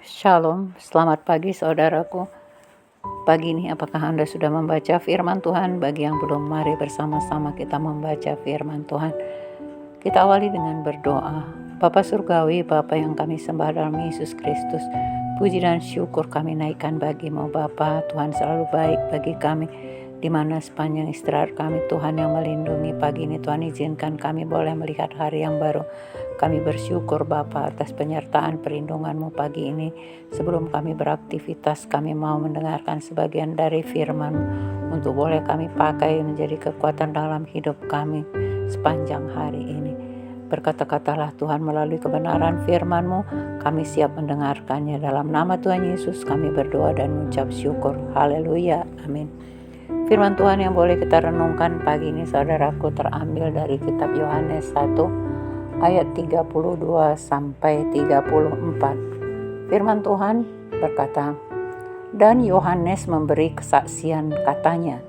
Shalom, selamat pagi saudaraku. Pagi ini apakah Anda sudah membaca firman Tuhan? Bagi yang belum, mari bersama-sama kita membaca firman Tuhan. Kita awali dengan berdoa. Bapa Surgawi, Bapa yang kami sembah dalam Yesus Kristus, puji dan syukur kami naikkan bagi-Mu Bapa. Tuhan selalu baik bagi kami, di mana sepanjang istirahat kami Tuhan yang melindungi. Pagi ini Tuhan izinkan kami boleh melihat hari yang baru. Kami bersyukur Bapa atas penyertaan perlindungan-Mu pagi ini. Sebelum kami beraktivitas, kami mau mendengarkan sebagian dari firman untuk boleh kami pakai menjadi kekuatan dalam hidup kami sepanjang hari ini. Berkata-katalah Tuhan melalui kebenaran firman-Mu, kami siap mendengarkannya. Dalam nama Tuhan Yesus kami berdoa dan mengucap syukur. Haleluya, amin. Firman Tuhan yang boleh kita renungkan pagi ini saudaraku terambil dari kitab Yohanes 1 ayat 32 sampai 34. Firman Tuhan berkata, "Dan Yohanes memberi kesaksian katanya,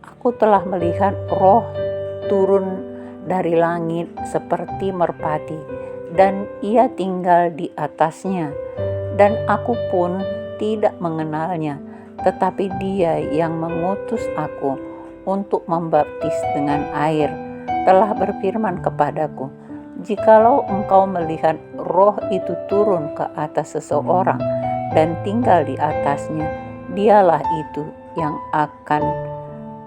Aku telah melihat roh turun dari langit seperti merpati, dan ia tinggal di atasnya. Dan aku pun tidak mengenalnya, tetapi dia yang mengutus aku untuk membaptis dengan air telah berfirman kepadaku, Jikalau engkau melihat roh itu turun ke atas seseorang dan tinggal di atasnya, dialah itu yang akan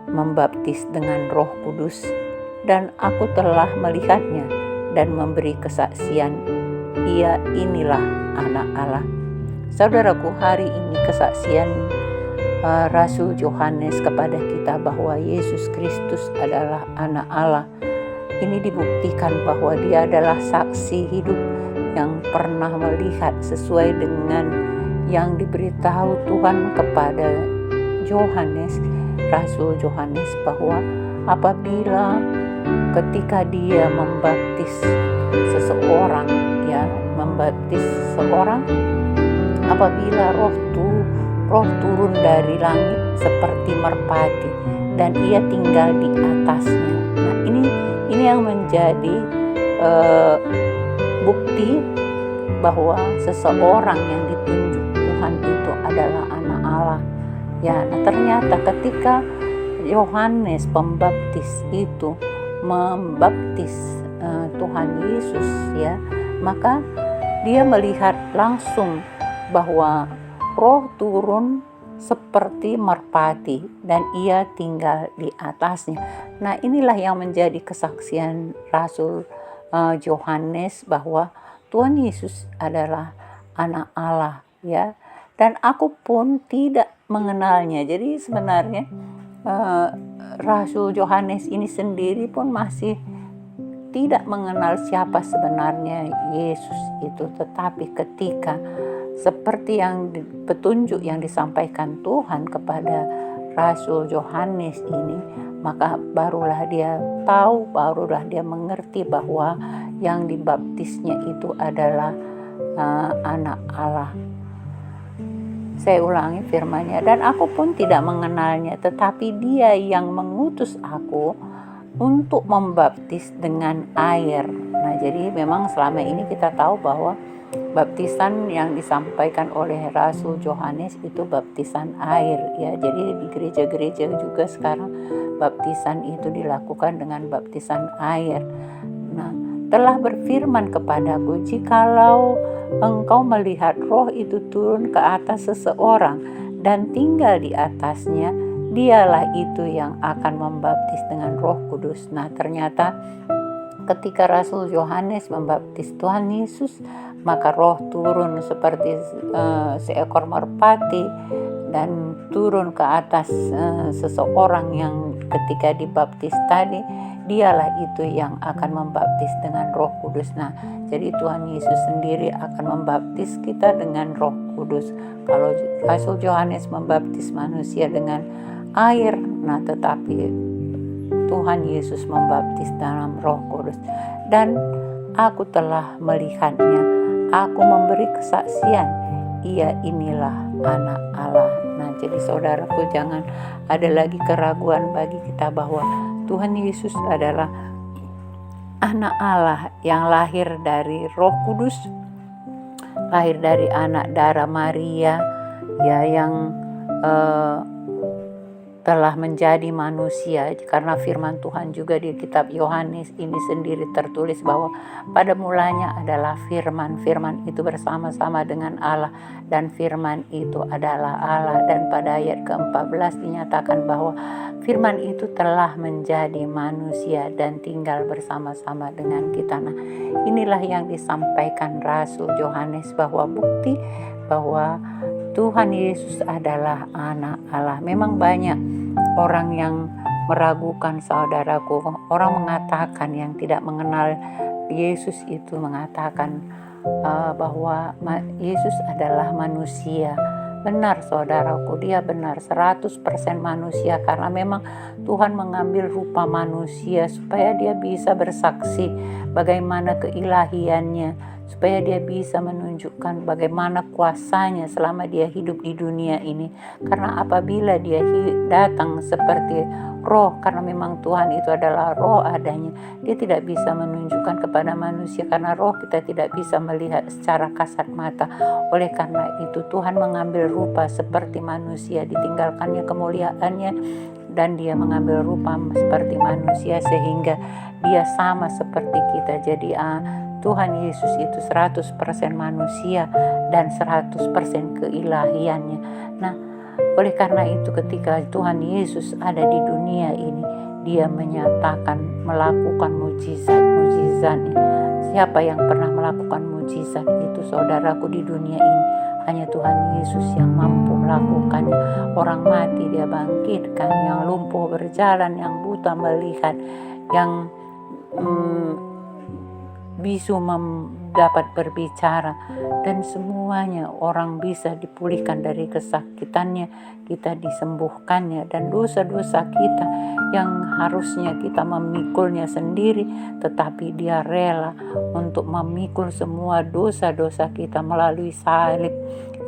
membaptis dengan Roh Kudus. Dan aku telah melihatnya dan memberi kesaksian, ia inilah anak Allah." Saudaraku, hari ini kesaksian Rasul Yohanes kepada kita bahwa Yesus Kristus adalah anak Allah. Ini dibuktikan bahwa dia adalah saksi hidup yang pernah melihat sesuai dengan yang diberitahu Tuhan kepada Yohanes, Rasul Yohanes, bahwa apabila ketika dia membaptis seseorang, apabila roh turun dari langit seperti merpati dan ia tinggal di atasnya. Nah, ini yang menjadi bukti bahwa seseorang yang ditunjuk Tuhan itu adalah anak Allah. Ya, nah ternyata ketika Yohanes Pembaptis itu membaptis Tuhan Yesus, ya, maka dia melihat langsung bahwa roh turun seperti merpati dan ia tinggal di atasnya. Nah, inilah yang menjadi kesaksian Rasul Yohanes bahwa Tuhan Yesus adalah anak Allah, ya. Dan aku pun tidak mengenalnya. Jadi sebenarnya Rasul Yohanes ini sendiri pun masih tidak mengenal siapa sebenarnya Yesus itu, tetapi ketika seperti yang petunjuk yang disampaikan Tuhan kepada Rasul Yohanes ini, maka barulah dia tahu, barulah dia mengerti bahwa yang dibaptisnya itu adalah anak Allah. Saya ulangi firman-Nya, "Dan aku pun tidak mengenalnya, tetapi dia yang mengutus aku untuk membaptis dengan air." Nah, jadi memang selama ini kita tahu bahwa baptisan yang disampaikan oleh Rasul Yohanes itu baptisan air, ya. Jadi di gereja-gereja juga sekarang baptisan itu dilakukan dengan baptisan air. Nah, telah berfirman kepadaku, "Jikalau engkau melihat roh itu turun ke atas seseorang dan tinggal di atasnya, dialah itu yang akan membaptis dengan Roh Kudus." Nah, ternyata ketika Rasul Yohanes membaptis Tuhan Yesus, maka roh turun seperti seekor merpati dan turun ke atas seseorang yang ketika dibaptis tadi, dialah itu yang akan membaptis dengan Roh Kudus. Nah, jadi Tuhan Yesus sendiri akan membaptis kita dengan Roh Kudus. Kalau Rasul Yohanes membaptis manusia dengan air, nah tetapi Tuhan Yesus membaptis dalam Roh Kudus. "Dan aku telah melihatnya, aku memberi kesaksian, ia inilah anak Allah." Nah, jadi saudaraku, jangan ada lagi keraguan bagi kita bahwa Tuhan Yesus adalah anak Allah yang lahir dari Roh Kudus lahir dari anak darah Maria, ya, yang telah menjadi manusia, karena firman Tuhan juga di kitab Yohanes ini sendiri tertulis bahwa pada mulanya adalah firman itu bersama-sama dengan Allah dan firman itu adalah Allah. Dan pada ayat ke-14 dinyatakan bahwa firman itu telah menjadi manusia dan tinggal bersama-sama dengan kita. Nah, inilah yang disampaikan Rasul Yohanes, bahwa bukti bahwa Tuhan Yesus adalah anak Allah. Memang banyak orang yang meragukan, saudaraku. Orang mengatakan, yang tidak mengenal Yesus itu mengatakan bahwa Yesus adalah manusia. Benar, saudaraku, dia benar 100% manusia, karena memang Tuhan mengambil rupa manusia supaya dia bisa bersaksi bagaimana keilahiannya, supaya dia bisa menunjukkan bagaimana kuasanya selama dia hidup di dunia ini. Karena apabila dia datang seperti roh, karena memang Tuhan itu adalah roh adanya, dia tidak bisa menunjukkan kepada manusia, karena roh kita tidak bisa melihat secara kasat mata. Oleh karena itu Tuhan mengambil rupa seperti manusia, ditinggalkannya kemuliaannya, dan dia mengambil rupa seperti manusia sehingga dia sama seperti kita. Jadi Tuhan Yesus itu 100% manusia dan 100% keilahiannya. Nah, oleh karena itu ketika Tuhan Yesus ada di dunia ini, dia menyatakan, melakukan mujizat-mujizatnya. Siapa yang pernah melakukan mujizat itu, saudaraku, di dunia ini? Hanya Tuhan Yesus yang mampu melakukannya. Orang mati dia bangkitkan, yang lumpuh berjalan, yang buta melihat, yang bisu dapat berbicara, dan semuanya orang bisa dipulihkan dari kesakitannya, kita disembuhkannya, dan dosa-dosa kita yang harusnya kita memikulnya sendiri, tetapi dia rela untuk memikul semua dosa-dosa kita melalui salib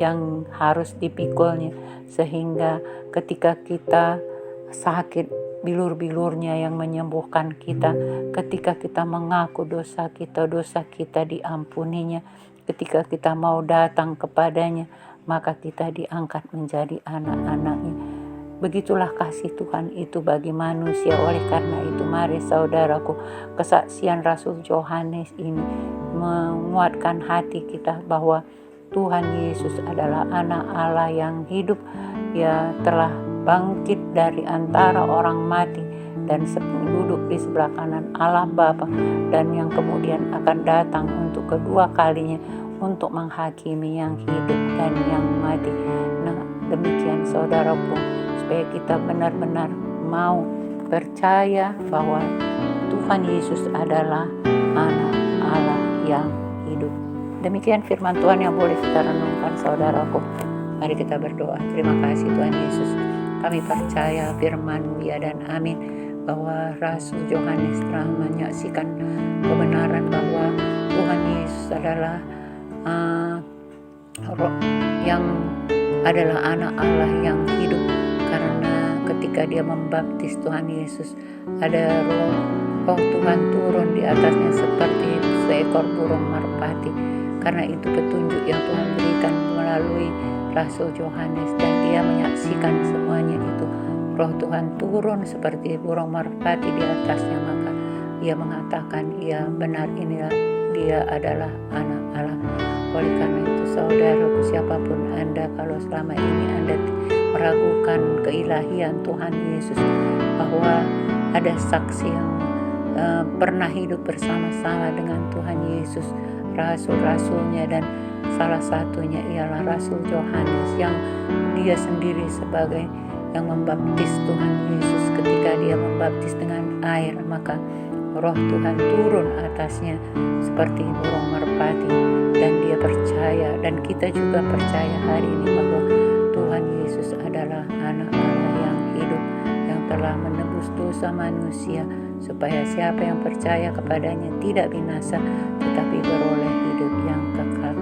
yang harus dipikulnya, sehingga ketika kita sakit, bilur-bilurnya yang menyembuhkan kita. Ketika kita mengaku dosa kita diampuninya. Ketika kita mau datang kepadanya, maka kita diangkat menjadi anak-anaknya. Begitulah kasih Tuhan itu bagi manusia. Oleh karena itu, mari saudaraku, kesaksian Rasul Yohanes ini menguatkan hati kita bahwa Tuhan Yesus adalah anak Allah yang hidup, ya, telah bangkit dari antara orang mati dan duduk di sebelah kanan Allah Bapa, dan yang kemudian akan datang untuk kedua kalinya untuk menghakimi yang hidup dan yang mati. Nah, demikian saudaraku, supaya kita benar-benar mau percaya bahwa Tuhan Yesus adalah anak Allah yang hidup. Demikian firman Tuhan yang boleh kita renungkan, saudaraku. Mari kita berdoa. Terima kasih Tuhan Yesus. Kami percaya firman-Mu, ya dan amin, bahwa Rasul Yohanes telah menyaksikan kebenaran bahwa Tuhan Yesus adalah yang adalah anak Allah yang hidup, karena ketika dia membaptis Tuhan Yesus, ada roh Tuhan turun di atasnya seperti seekor burung merpati. Karena itu petunjuk yang Tuhan berikan melalui Rasul Yohanes, dan dia menyaksikan semuanya itu. Roh Tuhan turun seperti burung merpati di atasnya, maka ia mengatakan, ya benar, inilah dia adalah anak Allah. Oleh karena itu saudaraku, siapapun Anda, kalau selama ini Anda meragukan keilahian Tuhan Yesus, bahwa ada saksi yang pernah hidup bersama-sama dengan Tuhan Yesus, rasul-rasulnya, dan salah satunya ialah Rasul Yohanes, yang dia sendiri sebagai yang membaptis Tuhan Yesus. Ketika dia membaptis dengan air, maka roh Tuhan turun atasnya seperti burung merpati, dan dia percaya, dan kita juga percaya hari ini bahwa Tuhan Yesus adalah anak Allah yang hidup, yang telah menebus dosa manusia, supaya siapa yang percaya kepadanya tidak binasa, tetapi beroleh hidup yang kekal.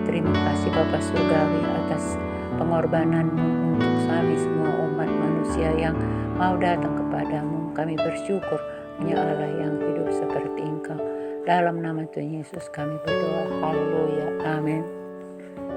Terima kasih Bapa Surgawi atas pengorbanan-Mu untuk kami semua umat manusia yang mau datang kepadamu. Kami bersyukur punya Allah yang hidup seperti Engkau. Dalam nama Tuhan Yesus kami berdoa. Haleluya. Amin.